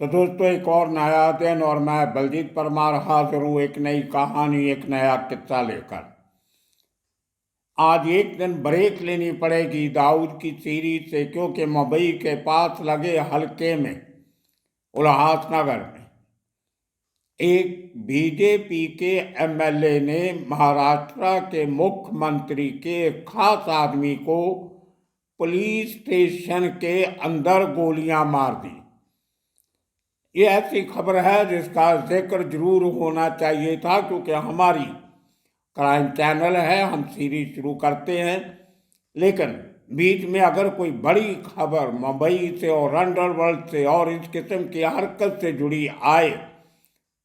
तो दोस्तों, एक और नया दिन और मैं बलजीत परमार हाजिर हूँ एक नई कहानी, एक नया किस्सा लेकर। आज एक दिन ब्रेक लेनी पड़ेगी दाऊद की सीरीज से, क्योंकि मुंबई के पास लगे हलके में उल्हासनगर में एक बीजेपी के एमएलए ने महाराष्ट्र के मुख्यमंत्री के एक खास आदमी को पुलिस स्टेशन के अंदर गोलियां मार दी। ये ऐसी खबर है जिसका जिक्र जरूर होना चाहिए था, क्योंकि हमारी क्राइम चैनल है, हम सीरीज शुरू करते हैं, लेकिन बीच में अगर कोई बड़ी खबर मुंबई से और अंडरवर्ल्ड से और इस किस्म की हरकत से जुड़ी आए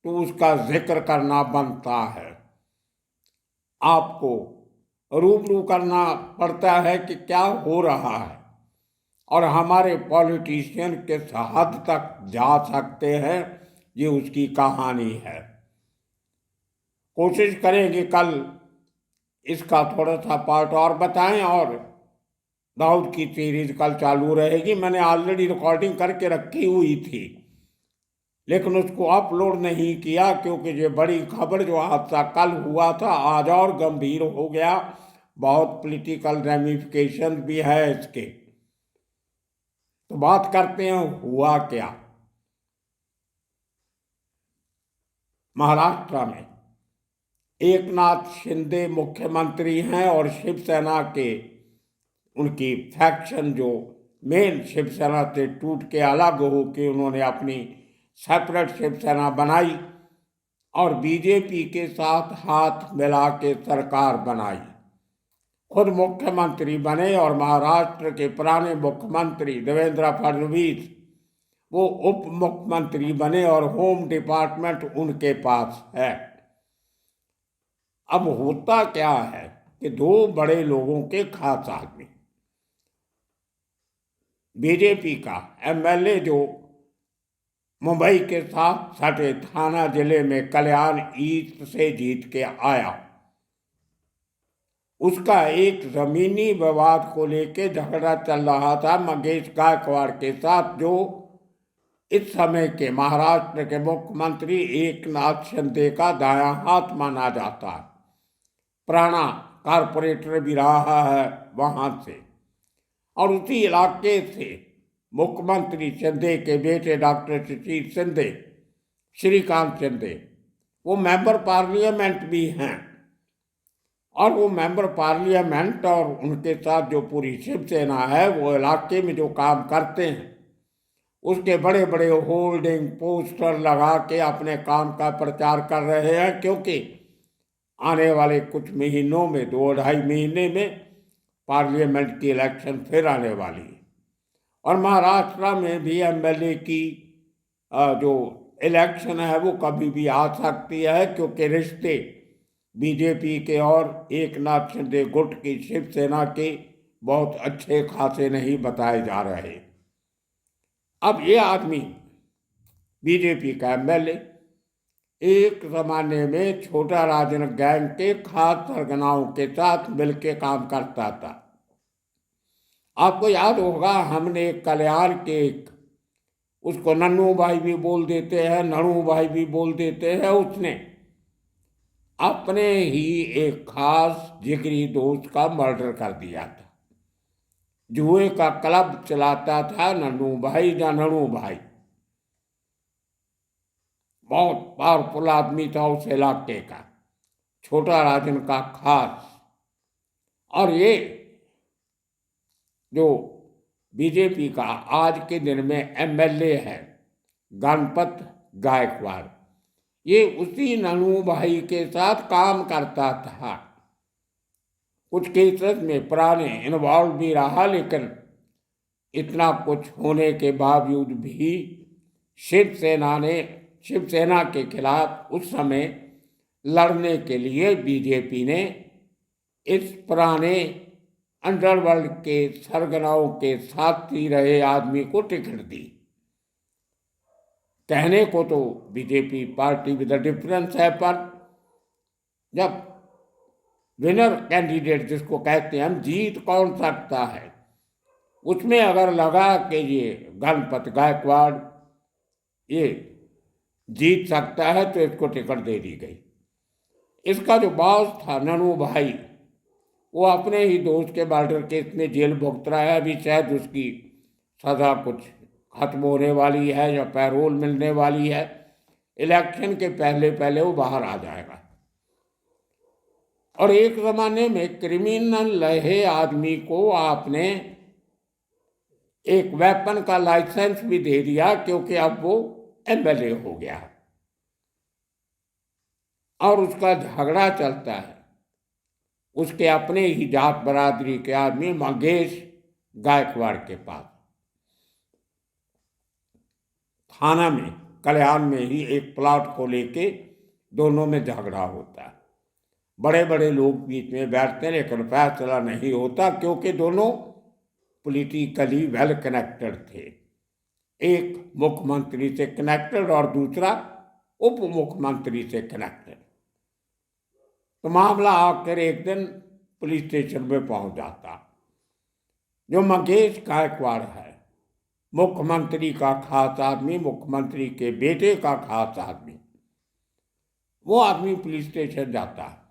तो उसका जिक्र करना बनता है। आपको रूबरू करना पड़ता है कि क्या हो रहा है, और हमारे पॉलिटिशियन किस हद तक जा सकते हैं, ये उसकी कहानी है। कोशिश करेंगे कल इसका थोड़ा सा पार्ट और बताएं, और दाऊद की सीरीज कल चालू रहेगी। मैंने ऑलरेडी रिकॉर्डिंग करके रखी हुई थी, लेकिन उसको अपलोड नहीं किया, क्योंकि ये बड़ी खबर जो हादसा कल हुआ था आज और गंभीर हो गया। बहुत पॉलिटिकल रेमिफिकेशन भी है इसके। तो बात करते हैं हुआ क्या। महाराष्ट्र में एकनाथ शिंदे मुख्यमंत्री हैं, और शिवसेना के उनकी फैक्शन जो मेन शिवसेना से टूट के अलग हो के उन्होंने अपनी सेपरेट शिवसेना बनाई और बीजेपी के साथ हाथ मिला के सरकार बनाई। खुद मुख्यमंत्री बने, और महाराष्ट्र के पुराने मुख्यमंत्री देवेंद्र फडणवीस वो उप मुख्यमंत्री बने, और होम डिपार्टमेंट उनके पास है। अब होता क्या है कि दो बड़े लोगों के खास आदमी, बीजेपी का एमएलए जो मुंबई के साथ सटे थाना जिले में कल्याण ईस्ट से जीत के आया, उसका एक जमीनी विवाद को लेके झगड़ा चल रहा था मंगेश गायकवाड़ के साथ, जो इस समय के महाराष्ट्र के मुख्यमंत्री एकनाथ शिंदे का दायां हाथ माना जाता है। पुराना कारपोरेटर भी रहा है वहां से, और उसी इलाके से मुख्यमंत्री शिंदे के बेटे डॉक्टर सुशील शिंदे, श्रीकांत शिंदे, वो मेंबर पार्लियामेंट भी हैं। और वो मेंबर पार्लियामेंट और उनके साथ जो पूरी शिवसेना है, वो इलाके में जो काम करते हैं उसके बड़े बड़े होल्डिंग पोस्टर लगा के अपने काम का प्रचार कर रहे हैं, क्योंकि आने वाले कुछ महीनों में, 2-2.5 महीने में पार्लियामेंट की इलेक्शन फिर आने वाली है। और महाराष्ट्र में भी एमएलए की जो इलेक्शन है वो कभी भी आ सकती है, क्योंकि रिश्ते बीजेपी के और एकनाथ शिंदे गुट की शिवसेना के बहुत अच्छे खासे नहीं बताए जा रहे। अब ये आदमी बीजेपी का एमएलए एक जमाने में छोटा राजन गैंग के खास सरगनाओं के साथ मिलकर काम करता था। आपको याद होगा, हमने कल्याण के उसको नन्नू भाई भी बोल देते हैं, नणू भाई भी बोल देते हैं, उसने अपने ही एक खास जिगरी दोस्त का मर्डर कर दिया था। जुए का क्लब चलाता था नन्नू भाई या नणू भाई, बहुत पावरफुल आदमी था उस इलाके का, छोटा राजन का खास। और ये जो बीजेपी का आज के दिन में एमएलए है गणपत गायकवाड़, ये उसी ननू भाई के साथ काम करता था। कुछ केसेस में पुराने इन्वॉल्व भी रहा, लेकिन इतना कुछ होने के बावजूद भी शिवसेना के खिलाफ उस समय लड़ने के लिए बीजेपी ने इस पुराने अंडरवर्ल्ड के सरगनाओं के साथी रहे आदमी को टिकट दी। कहने को तो BJP party with the difference है, पर जब विनर कैंडिडेट जिसको कहते हैं हम, जीत कौन सकता है, उसमें अगर लगा कि ये गणपत गायकवाड़ ये जीत सकता है तो इसको टिकट दे दी गई। इसका जो बॉस था ननू भाई, वो अपने ही दोस्त के मर्डर केस में जेल भुगत रहा है। अभी शायद उसकी सज़ा कुछ खत्म होने वाली है या पैरोल मिलने वाली है। इलेक्शन के पहले पहले वो बाहर आ जाएगा। और एक ज़माने में क्रिमिनल रहे आदमी को आपने एक वेपन का लाइसेंस भी दे दिया, क्योंकि अब वो एमएलए हो गया और उसका झगड़ा चलता है उसके अपने ही जात बरादरी के आदमी मंगेश गायकवाड़ के पास। थाना में कल्याण में ही एक प्लॉट को लेके दोनों में झगड़ा होता है। बड़े बड़े लोग बीच में बैठते हैं, लेकिन फैसला नहीं होता, क्योंकि दोनों पॉलिटिकली वेल कनेक्टेड थे। एक मुख्यमंत्री से कनेक्टेड और दूसरा उप मुख्यमंत्री से कनेक्टेड। तो मामला आकर एक दिन पुलिस स्टेशन में पहुंच जाता। जो मंगेश गायकवाड़ है, मुख्यमंत्री का खास आदमी, मुख्यमंत्री के बेटे का खास आदमी, वो आदमी पुलिस स्टेशन जाता है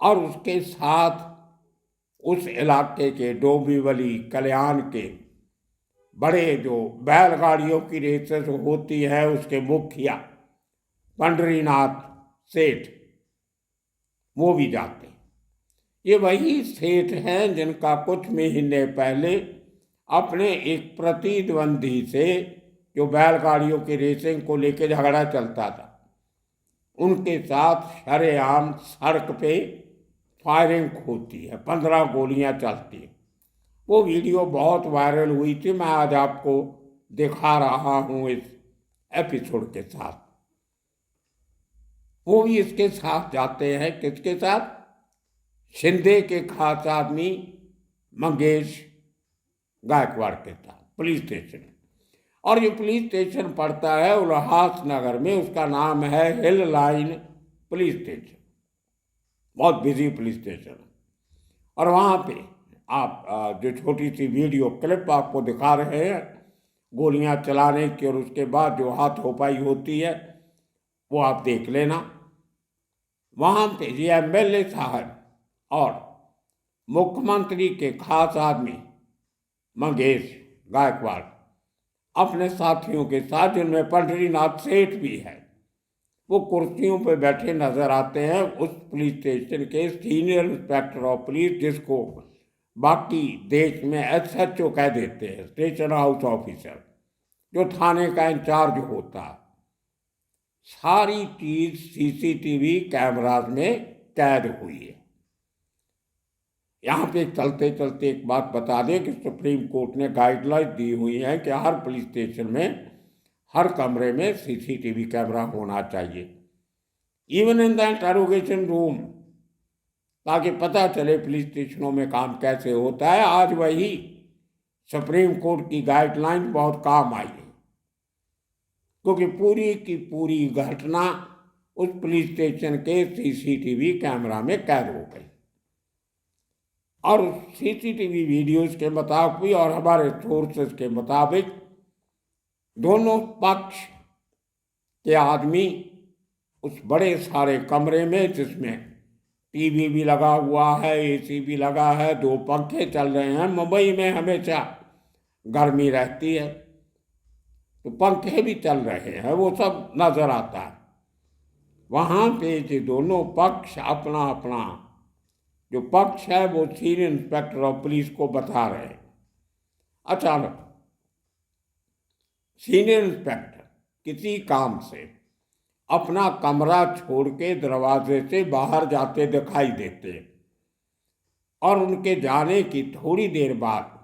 और उसके साथ उस इलाके के डोंबिवली कल्याण के बड़े जो बैलगाड़ियों की रेसेस होती है उसके मुखिया पंडरीनाथ सेठ, वो भी जाते हैं। ये वही सेठ हैं जिनका कुछ महीने पहले अपने एक प्रतिद्वंदी से, जो बैलगाड़ियों की रेसिंग को लेकर झगड़ा चलता था, उनके साथ शरेआम सड़क पे फायरिंग होती है, 15 गोलियां चलती हैं। वो वीडियो बहुत वायरल हुई थी, मैं आज आपको दिखा रहा हूँ इस एपिसोड के साथ। वो भी इसके साथ जाते हैं। किसके साथ? शिंदे के खास आदमी मंगेश गायकवाड़ के साथ पुलिस स्टेशन। और ये पुलिस स्टेशन पड़ता है उल्हासनगर में, उसका नाम है हिल लाइन पुलिस स्टेशन। बहुत बिजी पुलिस स्टेशन। और वहाँ पे आप जो छोटी सी वीडियो क्लिप आपको दिखा रहे हैं गोलियां चलाने की और उसके बाद जो हाथापाई होती है, वो आप देख लेना। वहाँ पे ये एमएलए साहब और मुख्यमंत्री के खास आदमी मंगेश गायकवाड़ अपने साथियों के साथ, जिनमें पंडरीनाथ सेठ भी है, वो कुर्सियों पर बैठे नजर आते हैं। उस पुलिस स्टेशन के सीनियर इंस्पेक्टर ऑफ पुलिस, जिसको बाकी देश में एसएचओ कह देते हैं, स्टेशन हाउस ऑफिसर, जो थाने का इंचार्ज होता, सारी चीज सीसीटीवी कैमराज में कैद हुई है। यहाँ पे चलते चलते एक बात बता दें कि सुप्रीम कोर्ट ने गाइडलाइन दी हुई है कि हर पुलिस स्टेशन में हर कमरे में सीसीटीवी कैमरा होना चाहिए, even in the interrogation room, ताकि पता चले पुलिस स्टेशनों में काम कैसे होता है। आज वही सुप्रीम कोर्ट की गाइडलाइन बहुत काम आई है, क्योंकि पूरी की पूरी घटना उस पुलिस स्टेशन के सीसीटीवी कैमरा में कैद हो गई। और सीसीटीवी वीडियोस के मुताबिक और हमारे सोर्सेस के मुताबिक दोनों पक्ष के आदमी उस बड़े सारे कमरे में, जिसमें टीवी भी लगा हुआ है, एसी भी लगा है, 2 पंखे चल रहे हैं। मुंबई में हमेशा गर्मी रहती है तो पंखे भी चल रहे हैं, वो सब नजर आता है। वहाँ पे ये दोनों पक्ष अपना अपना जो पक्ष है वो सीनियर इंस्पेक्टर ऑफ पुलिस को बता रहे हैं। अचानक सीनियर इंस्पेक्टर किसी काम से अपना कमरा छोड़ के दरवाजे से बाहर जाते दिखाई देते, और उनके जाने की थोड़ी देर बाद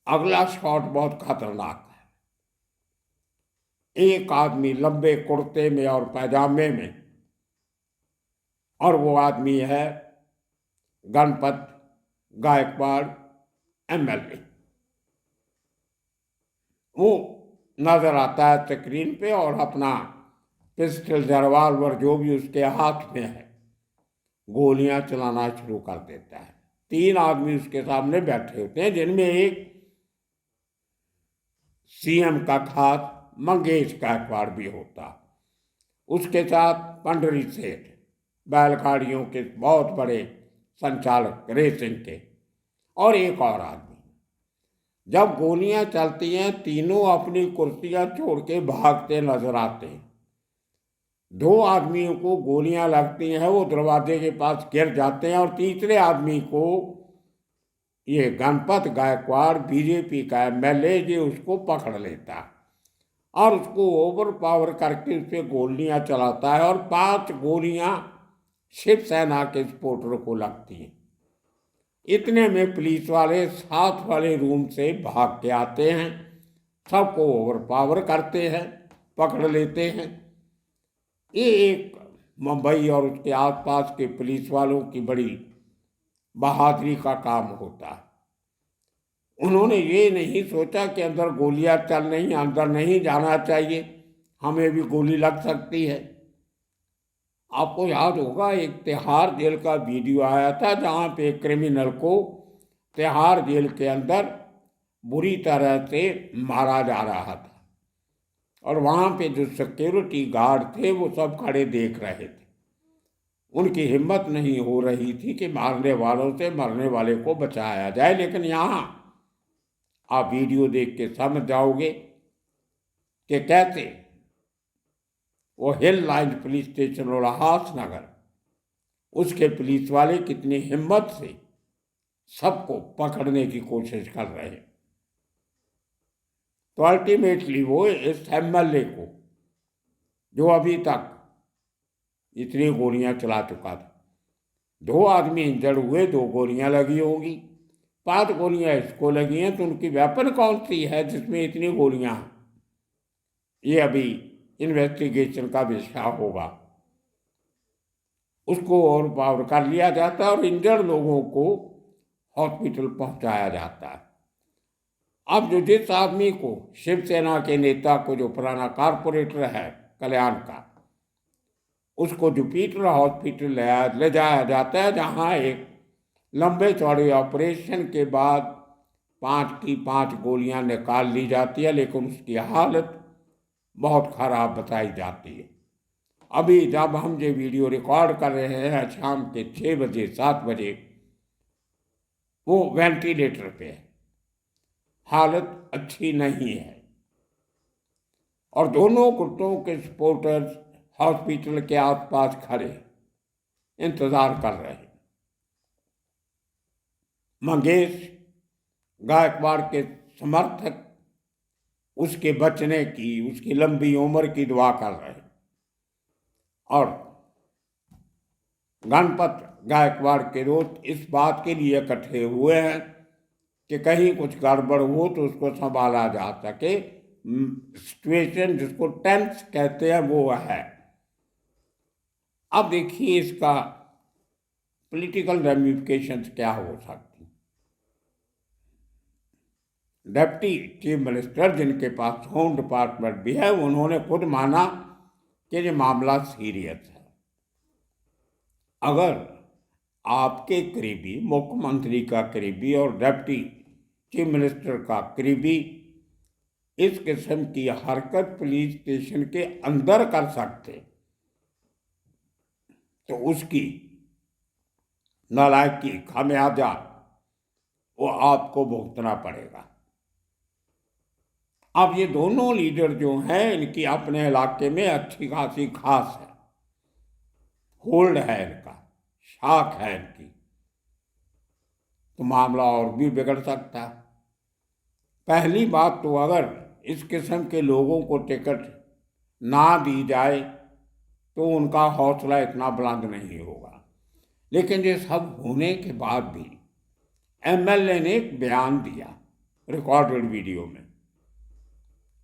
अगला शॉट बहुत खतरनाक है। एक आदमी लंबे कुर्ते में और पैजामे में, और वो आदमी है गणपत गायकवाड़ एमएलए। वो नजर आता है स्क्रीन पे और अपना पिस्टल रिवॉल्वर जो भी उसके हाथ में है गोलियां चलाना शुरू कर देता है। 3 आदमी उसके सामने बैठे होते हैं, जिनमें एक सीएम का खास मंगेश गायकवाड़ भी होता, उसके साथ पंडरी सेठ, बैलगाड़ियों के बहुत बड़े संचालक रेसिंग के, और एक और आदमी। जब गोलियां चलती हैं तीनों अपनी कुर्सियां छोड़ के भागते नजर आते हैं। 2 आदमियों को गोलियां लगती हैं, वो दरवाजे के पास गिर जाते हैं, और तीसरे आदमी को ये गणपत गायकवाड़ बीजेपी का एमएलए जी उसको पकड़ लेता है और उसको ओवर पावर करके उस पर गोलियां चलाता है, और 5 गोलियां शिवसेना के सपोर्टर को लगती हैं। इतने में पुलिस वाले साथ वाले रूम से भाग के आते हैं, सबको ओवर पावर करते हैं, पकड़ लेते हैं। ये एक मुंबई और उसके आसपास के पुलिस वालों की बड़ी बहादुरी का काम होता है। उन्होंने ये नहीं सोचा कि अंदर गोलियां चल रही, अंदर नहीं जाना चाहिए, हमें भी गोली लग सकती है। आपको याद होगा एक तिहाड़ जेल का वीडियो आया था जहाँ पे क्रिमिनल को तिहाड़ जेल के अंदर बुरी तरह से मारा जा रहा था, और वहाँ पे जो सिक्योरिटी गार्ड थे वो सब खड़े देख रहे थे। उनकी हिम्मत नहीं हो रही थी कि मारने वालों से मरने वाले को बचाया जाए। लेकिन यहाँ आप वीडियो देख के समझ जाओगे कि कैसे वो हिल लाइन पुलिस स्टेशन उल्लास नगर, उसके पुलिस वाले कितनी हिम्मत से सबको पकड़ने की कोशिश कर रहे हैं। तो अल्टीमेटली वो इस एमएलए को, जो अभी तक इतनी गोलियां चला चुका था, 2 आदमी इंजर्ड हुए, 2 गोलियां लगी होंगी, 5 गोलियां इसको लगी हैं, तो उनकी वेपन कौन सी है जिसमें इतनी गोलियां हैं? ये अभी इन्वेस्टिगेशन का विषय होगा। उसको और पावर कर लिया जाता है और इंजर्ड लोगों को हॉस्पिटल पहुंचाया जाता है। अब जो जिस आदमी को, शिवसेना के नेता को, जो पुराना कारपोरेटर है कल्याण का, उसको जुपिटर हॉस्पिटल ले जाया जाता है, जहां एक लंबे चौड़े ऑपरेशन के बाद 5 की 5 गोलियां निकाल ली जाती है, लेकिन उसकी हालत बहुत खराब बताई जाती है। अभी जब हम ये वीडियो रिकॉर्ड कर रहे हैं शाम के 6 बजे 7 बजे, वो वेंटिलेटर पे है, हालत अच्छी नहीं है, और दोनों गुटों के सपोर्टर्स हॉस्पिटल के आसपास खड़े इंतजार कर रहे हैं। मंगेश गायकवाड़ के समर्थक उसके बचने की, उसकी लंबी उम्र की दुआ कर रहे हैं, और गणपत गायकवाड़ के दोस्त इस बात के लिए इकट्ठे हुए हैं कि कहीं कुछ गड़बड़ हो तो उसको संभाला जा सके। सिचुएशन जिसको टेंस कहते हैं वो है। अब देखिए इसका पॉलिटिकल रेमिफिकेशंस क्या हो सकती। डिप्टी चीफ मिनिस्टर, जिनके पास होम डिपार्टमेंट भी है, उन्होंने खुद माना कि ये मामला सीरियस है। अगर आपके करीबी, मुख्यमंत्री का करीबी और डिप्टी चीफ मिनिस्टर का करीबी इस किस्म की हरकत पुलिस स्टेशन के अंदर कर सकते, तो उसकी नालायकी, खामियाजा वो आपको भुगतना पड़ेगा। अब ये दोनों लीडर जो हैं, इनकी अपने इलाके में अच्छी खासी खास है, होल्ड है इनका, शाख है इनकी, तो मामला और भी बिगड़ सकता है। पहली बात तो अगर इस किस्म के लोगों को टिकट ना दी जाए तो उनका हौसला इतना बुलंद नहीं होगा। लेकिन ये सब होने के बाद भी एमएलए ने एक बयान दिया रिकॉर्डेड वीडियो में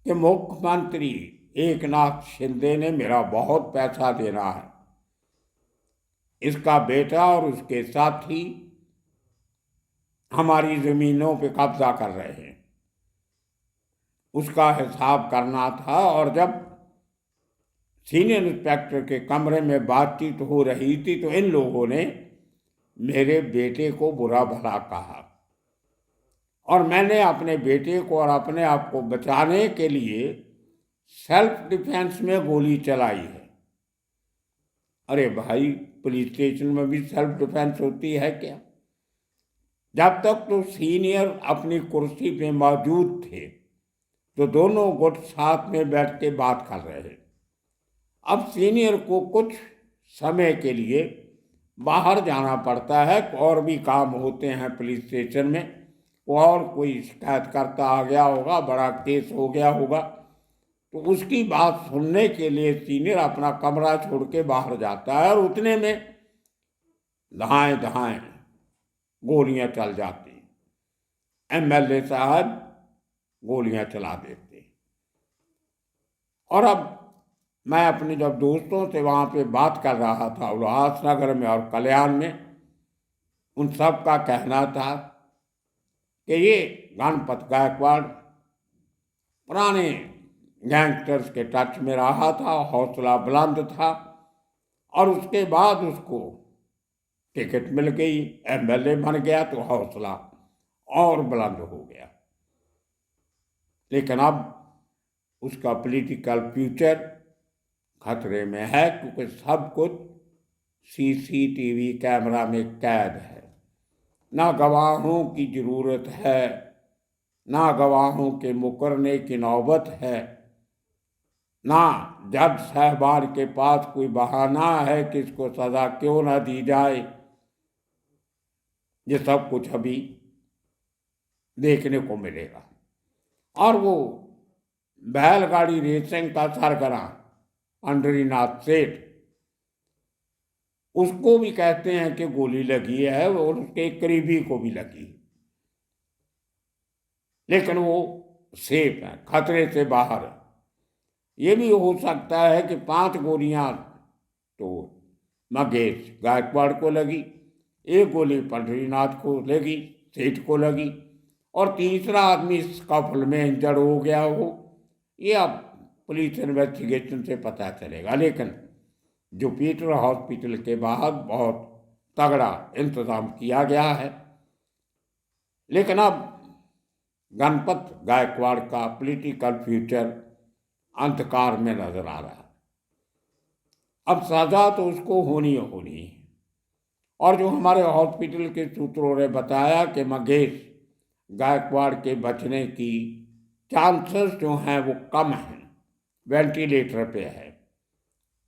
कि मुख्यमंत्री एकनाथ शिंदे ने मेरा बहुत पैसा देना है, इसका बेटा और उसके साथी हमारी जमीनों पे कब्जा कर रहे हैं, उसका हिसाब करना था। और जब सीनियर इंस्पेक्टर के कमरे में बातचीत हो रही थी तो इन लोगों ने मेरे बेटे को बुरा भला कहा, और मैंने अपने बेटे को और अपने आप को बचाने के लिए सेल्फ डिफेंस में गोली चलाई है। अरे भाई, पुलिस स्टेशन में भी सेल्फ डिफेंस होती है क्या? जब तक तो सीनियर अपनी कुर्सी पे मौजूद थे तो दोनों गुट साथ में बैठ के बात कर रहे। अब सीनियर को कुछ समय के लिए बाहर जाना पड़ता है, और भी काम होते हैं पुलिस स्टेशन में, और कोई शिकायतकर्ता आ गया होगा, बड़ा केस हो गया होगा, तो उसकी बात सुनने के लिए सीनियर अपना कमरा छोड़ के बाहर जाता है, और उतने में धाएं धाएं गोलियां चल जाती। एमएलए साहब गोलियां चला देते। और अब मैं अपने जब दोस्तों से वहाँ पे बात कर रहा था उल्लासनगर में और कल्याण में, उन सब का कहना था कि ये गणपत गायकवाड़ पुराने गैंगस्टर्स के टच में रहा था, हौसला बुलंद था, और उसके बाद उसको टिकट मिल गई, एमएलए बन गया, तो हौसला और बुलंद हो गया। लेकिन अब उसका पॉलिटिकल फ्यूचर खतरे में है, क्योंकि सब कुछ सीसीटीवी कैमरा में कैद है। ना गवाहों की जरूरत है, ना गवाहों के मुकरने की नौबत है, ना जज साहबान के पास कोई बहाना है कि इसको सजा क्यों ना दी जाए। ये सब कुछ अभी देखने को मिलेगा। और वो बैलगाड़ी रेसिंग का सरगना अंडरीनाथ सेठ, उसको भी कहते हैं कि गोली लगी है, और उसके करीबी को भी लगी, लेकिन वो सेफ है, खतरे से बाहर है। ये भी हो सकता है कि 5 गोलियां तो मगेश गायकवाड़ को लगी, 1 गोली पंडरीनाथ को लगी, सेठ को लगी, और तीसरा आदमी इस कफल में इंजर्ड हो गया हो। ये अब पुलिस इन्वेस्टिगेशन से पता चलेगा। लेकिन जुपिटर हॉस्पिटल के बाहर बहुत तगड़ा इंतजाम किया गया है। लेकिन अब गणपत गायकवाड़ का पॉलिटिकल फ्यूचर अंधकार में नजर आ रहा है। अब सजा तो उसको होनी है। और जो हमारे हॉस्पिटल के सूत्रों ने बताया कि मगेश गायकवाड़ के बचने की चांसेस जो हैं वो कम हैं, वेंटिलेटर पे है,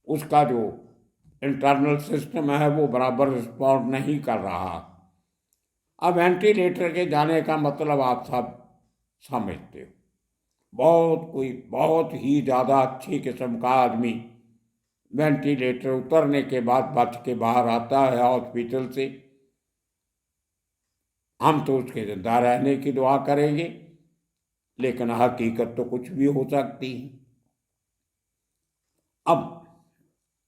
उसका जो इंटरनल सिस्टम है वो बराबर रिस्पॉन्ड नहीं कर रहा। अब वेंटिलेटर के जाने का मतलब आप सब समझते हो। बहुत ही ज़्यादा अच्छी किस्म का आदमी वेंटिलेटर उतरने के बाद बच के बाहर आता है हॉस्पिटल से, हम तो उसके जिंदा रहने की दुआ करेंगे, लेकिन हकीकत तो कुछ भी हो सकती है। अब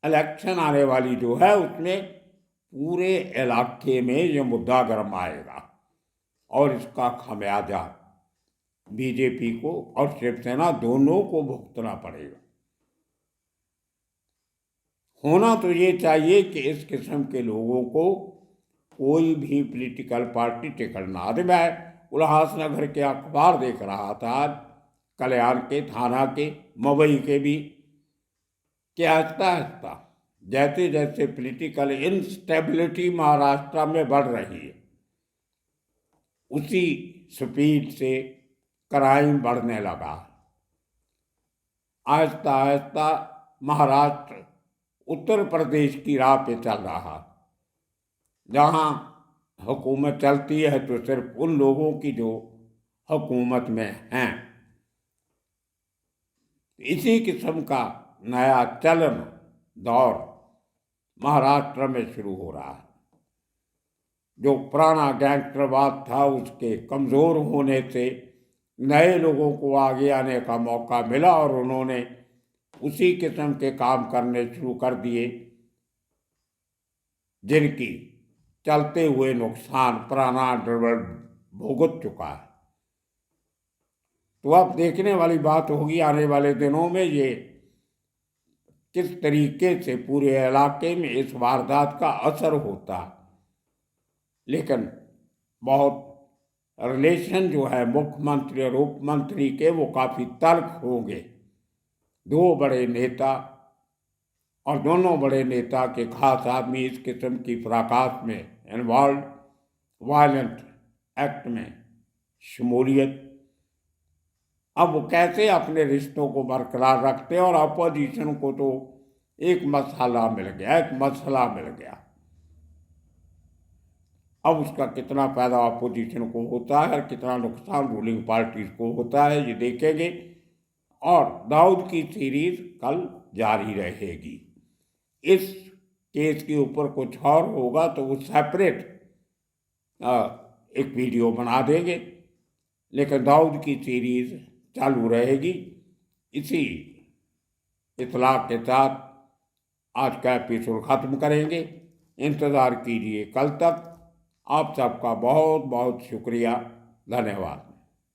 इलेक्शन आने वाली जो है उसमें पूरे इलाके में ये मुद्दा गर्म आएगा, और इसका खामियाजा बीजेपी को और शिवसेना दोनों को भुगतना पड़ेगा। होना तो ये चाहिए कि इस किस्म के लोगों को कोई भी पॉलिटिकल पार्टी टिकट ना दे। मैं उल्लासनगर के अखबार देख रहा था, कल्याण के, थाना के, मवई के भी, कि आहिस्ता आहिस्ता जैसे जैसे पॉलिटिकल इंस्टेबिलिटी महाराष्ट्र में बढ़ रही है, उसी स्पीड से क्राइम बढ़ने लगा। आहिस्ता आहिस्ता महाराष्ट्र उत्तर प्रदेश की राह पे चल रहा, जहाँ हुकूमत चलती है तो सिर्फ उन लोगों की जो हुकूमत में हैं। इसी किस्म का नया चलन दौर महाराष्ट्र में शुरू हो रहा है। जो पुराना गैंगस्टरवाद था उसके कमज़ोर होने से नए लोगों को आगे आने का मौका मिला, और उन्होंने उसी किस्म के काम करने शुरू कर दिए जिनकी चलते हुए नुकसान पुराना अंडरवर्ल्ड भुगत चुका है। तो अब देखने वाली बात होगी आने वाले दिनों में ये किस तरीके से पूरे इलाके में इस वारदात का असर होता। लेकिन बहुत रिलेशन जो है मुख्यमंत्री और उप मंत्री के वो काफ़ी तल्ख होंगे। दो बड़े नेता और दोनों बड़े नेता के खास आदमी इस किस्म की फ्राकास में इन्वॉल्व, वायलेंट एक्ट में शमूलियत। अब वो कैसे अपने रिश्तों को बरकरार रखते हैं, और अपोजिशन को तो एक मसला मिल गया, एक मसला मिल गया। अब उसका कितना फायदा अपोजिशन को होता है और कितना नुकसान रूलिंग पार्टीज को होता है, ये देखेंगे। और दाऊद की सीरीज कल जारी रहेगी। इस केस के ऊपर कुछ और होगा तो वो सेपरेट एक वीडियो बना देंगे, लेकिन दाऊद की सीरीज चालू रहेगी। इसी इतला के साथ आज का एपिसोड ख़त्म करेंगे। इंतज़ार कीजिए कल तक। आप सबका बहुत बहुत शुक्रिया, धन्यवाद।